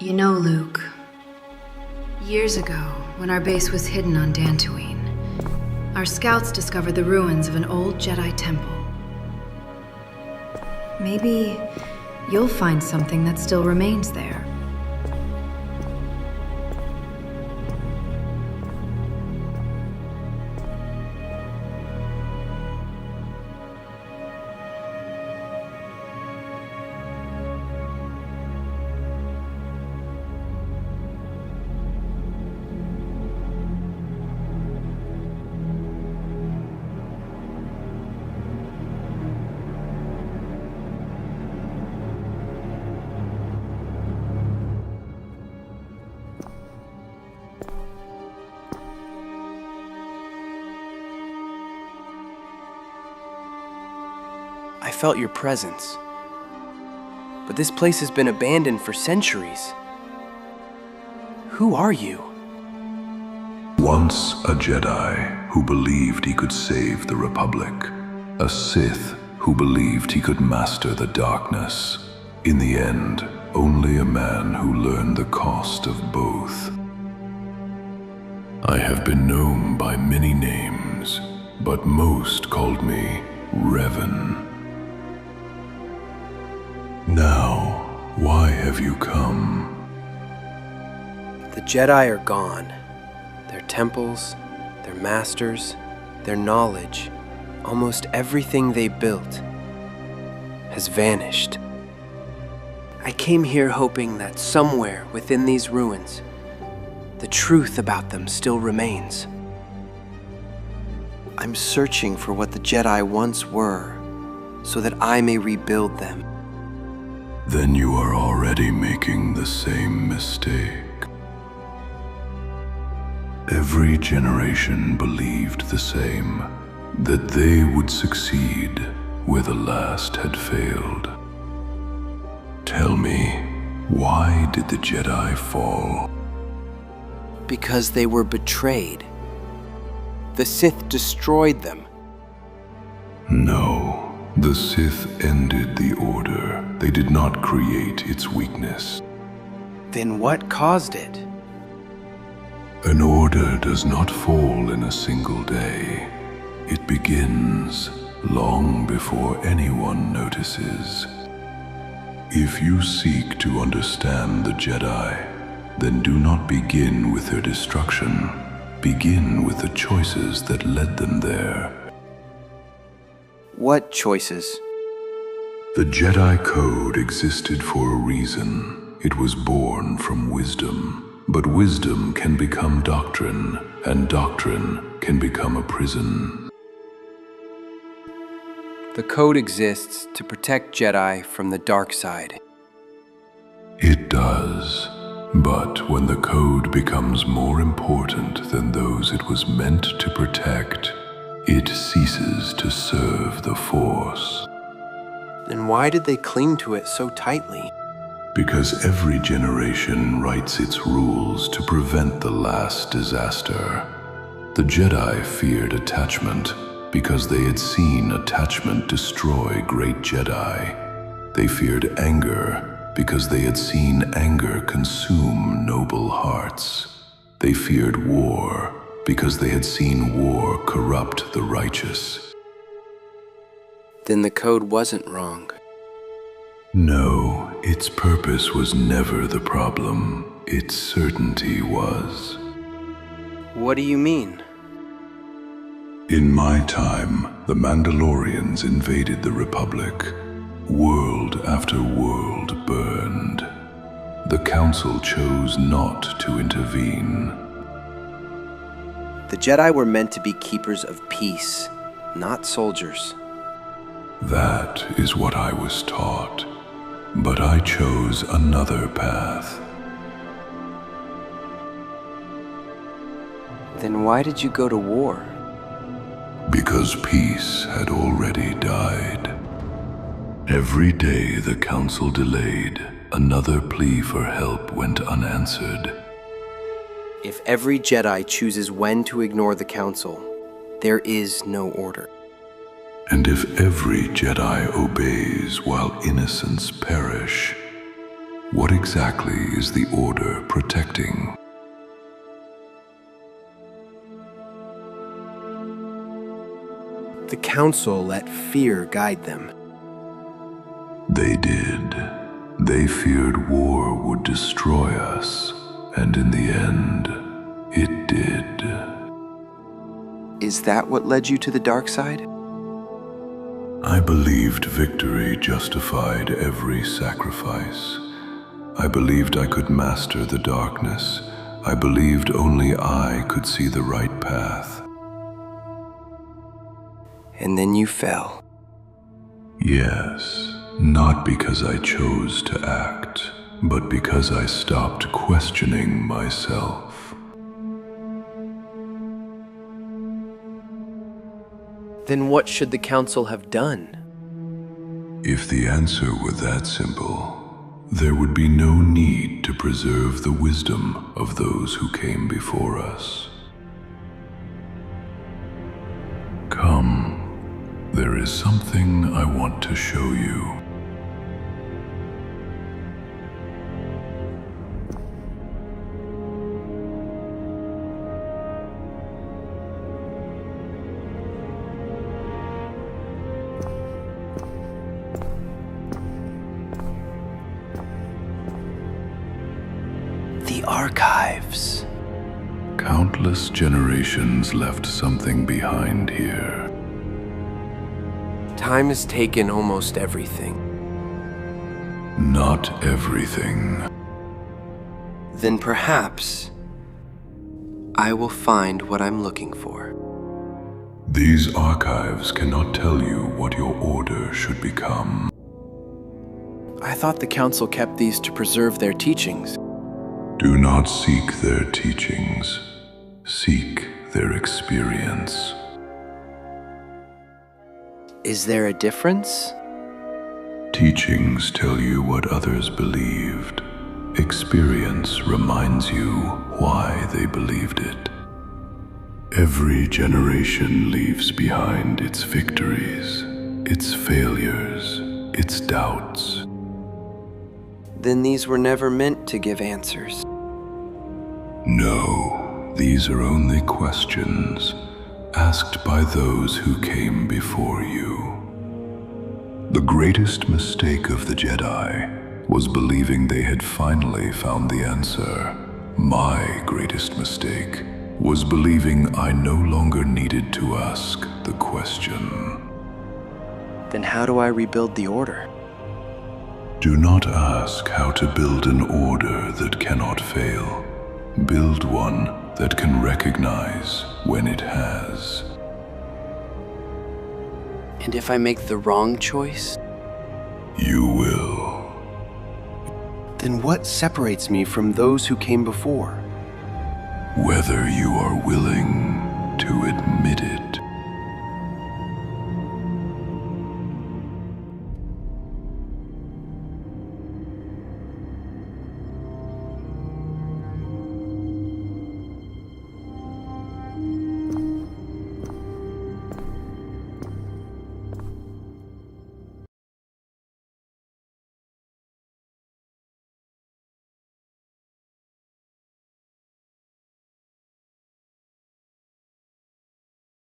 You know, Luke, years ago, when our base was hidden on Dantooine, our scouts discovered the ruins of an old Jedi temple. Maybe you'll find something that still remains there. I felt your presence. But this place has been abandoned for centuries. Who are you? Once a Jedi who believed he could save the Republic. A Sith who believed he could master the darkness. In the end, only a man who learned the cost of both. I have been known by many names, but most called me Revan. Now, why have you come? The Jedi are gone. Their temples, their masters, their knowledge, almost everything they built has vanished. I came here hoping that somewhere within these ruins, the truth about them still remains. I'm searching for what the Jedi once were, so that I may rebuild them. Then you are already making the same mistake. Every generation believed the same, that they would succeed where the last had failed. Tell me, why did the Jedi fall? Because they were betrayed. The Sith destroyed them. No, the Sith ended the Order. They did not create its weakness. Then what caused it? An order does not fall in a single day. It begins long before anyone notices. If you seek to understand the Jedi, then do not begin with their destruction. Begin with the choices that led them there. What choices? The Jedi Code existed for a reason. It was born from wisdom. But wisdom can become doctrine, and doctrine can become a prison. The Code exists to protect Jedi from the dark side. It does. But when the Code becomes more important than those it was meant to protect, it ceases to serve the Force. Then why did they cling to it so tightly? Because every generation writes its rules to prevent the last disaster. The Jedi feared attachment because they had seen attachment destroy great Jedi. They feared anger because they had seen anger consume noble hearts. They feared war because they had seen war corrupt the righteous. Then the Code wasn't wrong. No, its purpose was never the problem. Its certainty was. What do you mean? In my time, the Mandalorians invaded the Republic. World after world burned. The Council chose not to intervene. The Jedi were meant to be keepers of peace, not soldiers. That is what I was taught. But I chose another path. Then why did you go to war? Because peace had already died. Every day the Council delayed, another plea for help went unanswered. If every Jedi chooses when to ignore the Council, there is no order. And if every Jedi obeys while innocents perish, What exactly is the Order protecting? The Council let fear guide them. They did. They feared war would destroy us, and in the end, it did. Is that what led you to the dark side? I believed victory justified every sacrifice. I believed I could master the darkness. I believed only I could see the right path. And then you fell. Yes, not because I chose to act, but because I stopped questioning myself. Then what should the Council have done? If the answer were that simple, there would be no need to preserve the wisdom of those who came before us. Come, there is something I want to show you. The archives. Countless generations left something behind here. Time has taken almost everything. Not everything. Then perhaps I will find what I'm looking for. These archives cannot tell you what your order should become. I thought the Council kept these to preserve their teachings. Do not seek their teachings. Seek their experience. Is there a difference? Teachings tell you what others believed. Experience reminds you why they believed it. Every generation leaves behind its victories, its failures, its doubts. Then these were never meant to give answers. No, these are only questions asked by those who came before you. The greatest mistake of the Jedi was believing they had finally found the answer. My greatest mistake was believing I no longer needed to ask the question. Then how do I rebuild the Order? Do not ask how to build an order that cannot fail. Build one that can recognize when it has. And if I make the wrong choice? You will. Then what separates me from those who came before? Whether you are willing to admit it.